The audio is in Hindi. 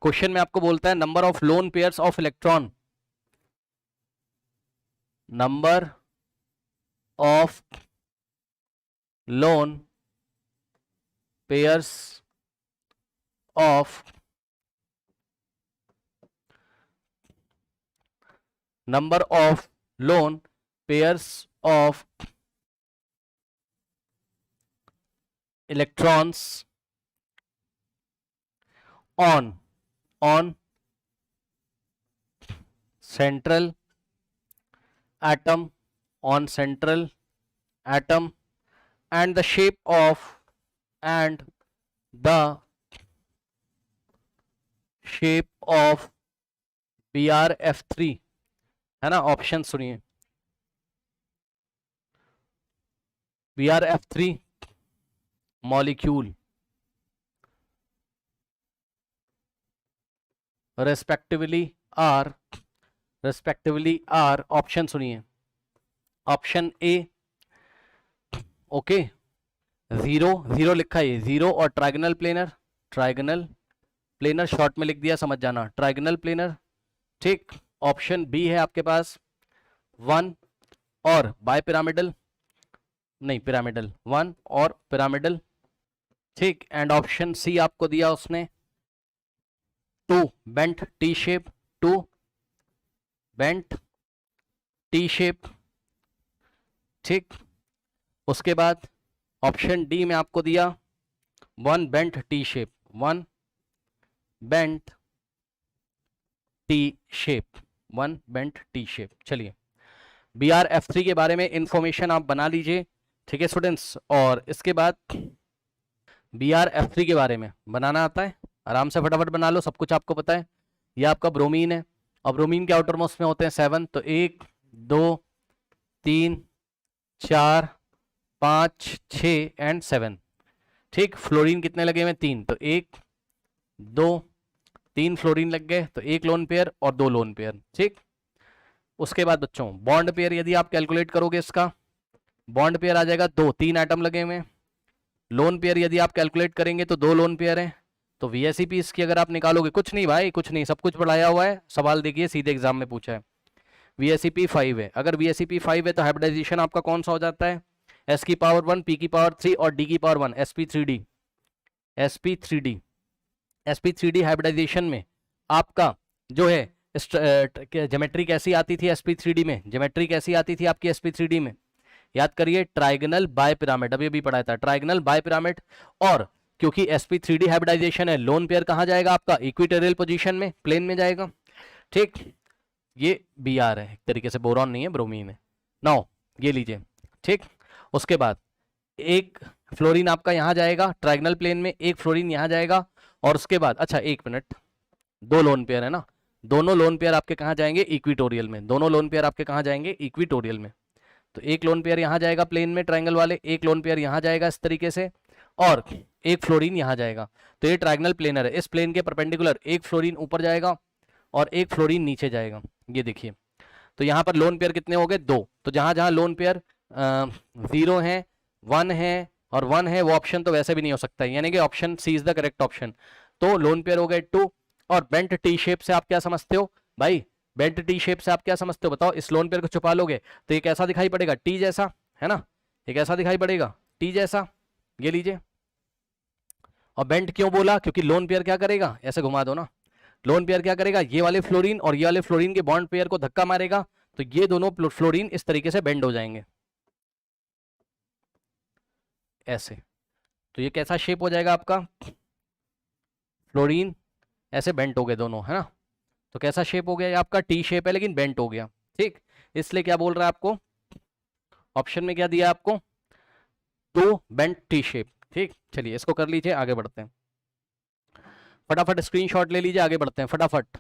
क्वेश्चन में आपको बोलता है number of lone pairs of electron, number of lone pairs of number of lone pairs of electrons on central atom, on central atom, and the shape of BRF3 है ना। ऑप्शन सुनिए, BRF3 molecule respectively are option सुनिए, ऑप्शन ए ओके, जीरो लिखा है, जीरो और ट्राइगोनल प्लेनर शॉर्ट में लिख दिया, समझ जाना, ट्राइगोनल प्लेनर, ठीक। ऑप्शन बी है आपके पास 1 और बाय पिरामिडल, नहीं पिरामिडल, 1 और पिरामिडल, ठीक। एंड ऑप्शन सी आपको दिया उसने 2 bent T shape, 2 bent T shape, ठीक। उसके बाद ऑप्शन डी में आपको दिया 1 bent T shape, 1 bent T shape, 1 bent T shape. चलिए BRF3 के बारे में इंफॉर्मेशन आप बना लीजिए, ठीक है स्टूडेंट्स। और इसके बाद BRF3 के बारे में बनाना आता है, आराम से फटाफट बना लो, सब कुछ आपको पता है। ये आपका ब्रोमीन है और ब्रोमीन के आउटर मोस्ट में होते हैं 7, तो 1 2 3 4 5 6 एंड 7, ठीक। फ्लोरीन कितने लगे हुए, 3, तो 1 2 3 फ्लोरीन लग गए, तो 1 लोन पेयर और 2 लोन पेयर, ठीक। उसके बाद बच्चों बॉन्ड पेयर यदि आप कैलकुलेट करोगे, इसका बॉन्ड पेयर आ जाएगा 2, 3 एटम लगे हुए। लोन पेयर यदि आप कैलकुलेट करेंगे तो 2 लोन पेयर हैं, तो VSEP इसकी अगर आप निकालोगे, कुछ नहीं भाई, कुछ नहीं, सब कुछ पढ़ाया हुआ है, सवाल देखिए सीधे एग्जाम में पूछा है। VSEP 5 है, अगर VSEP 5 है तो हाइब्रिडाइजेशन आपका कौन सा हो जाता है, S की पावर 1, P की पावर 3 और D की पावर 1, sp3d हाइब्रिडाइजेशन में आपका जो है ज्योमेट्री कैसी आती थी sp3d में, ज्योमेट्री कैसी आती थी आपकी sp3d में, याद करिए, ट्राइगोनल बाय पिरामिड, अभी भी पढ़ाया था, ट्राइगोनल बाय पिरामिड। और क्योंकि sp3d हाइब्रिडाइजेशन है, लोन पेयर कहां जाएगा आपका, इक्वेटोरियल पोजीशन में, प्लेन में जाएगा, ठीक। ये Br है, एक तरीके से बोरॉन नहीं है, ब्रोमीन है। नाउ ये लीजिए, ठीक। उसके बाद एक फ्लोरीन आपका यहां जाएगा ट्राइगोनल प्लेन में, एक फ्लोरीन यहां जाएगा, और उसके बाद अच्छा 1 मिनट, 2 लोन पेयर है ना, दोनों लोन पेयर आपके कहां जाएंगे, इक्वेटोरियल में, दोनों लोन पेयर आपके कहां जाएंगे, इक्वेटोरियल में। तो 1 लोन पेयर यहां जाएगा प्लेन में ट्राइंगल वाले, 1 लोन पेयर यहां जाएगा इस तरीके से, और 1 फ्लोरीन यहां जाएगा। तो ये ट्राइगोनल प्लेनर है, इस प्लेन के परपेंडिकुलर 1 फ्लोरीन ऊपर जाएगा और 1 फ्लोरीन नीचे जाएगा, ये देखिए। तो यहाँ पर लोन पेयर कितने हो गए, 2। तो जहां जहां लोन पेयर 0 है, 1 है और 1 है, वो ऑप्शन तो वैसे भी नहीं हो सकता है, यानी कि option C is the correct option. तो लोन पेयर हो गए 2। और बेंट टी शेप से आप क्या समझते हो भाई, बेंट टी शेप से आप क्या समझते हो बताओ, इस लोन पेयर को छुपा लोगे तो ये कैसा दिखाई पड़ेगा, टी जैसा, है ना, ये कैसा दिखाई पड़ेगा, टी जैसा, ये लीजिए। और बेंट क्यों बोला, क्योंकि लोन पेयर क्या करेगा, ऐसे घुमा दो ना, लोन पेयर क्या करेगा, ये वाले फ्लोरीन और ये वाले फ्लोरीन के बॉन्ड पेयर को धक्का मारेगा, तो ये दोनों फ्लोरीन इस तरीके से बेंड हो जाएंगे ऐसे। तो ये कैसा शेप हो जाएगा आपका, फ्लोरीन ऐसे बेंट हो गए दोनों, है ना। तो कैसा शेप हो गया, ये आपका टी शेप है लेकिन बेंट हो गया, ठीक। इसलिए क्या बोल रहा है आपको, ऑप्शन में क्या दिया आपको, 2 बेंट टी शेप, ठीक। चलिए इसको कर लीजिए, आगे बढ़ते हैं, फटाफट स्क्रीनशॉट ले लीजिए, आगे बढ़ते हैं फटाफट।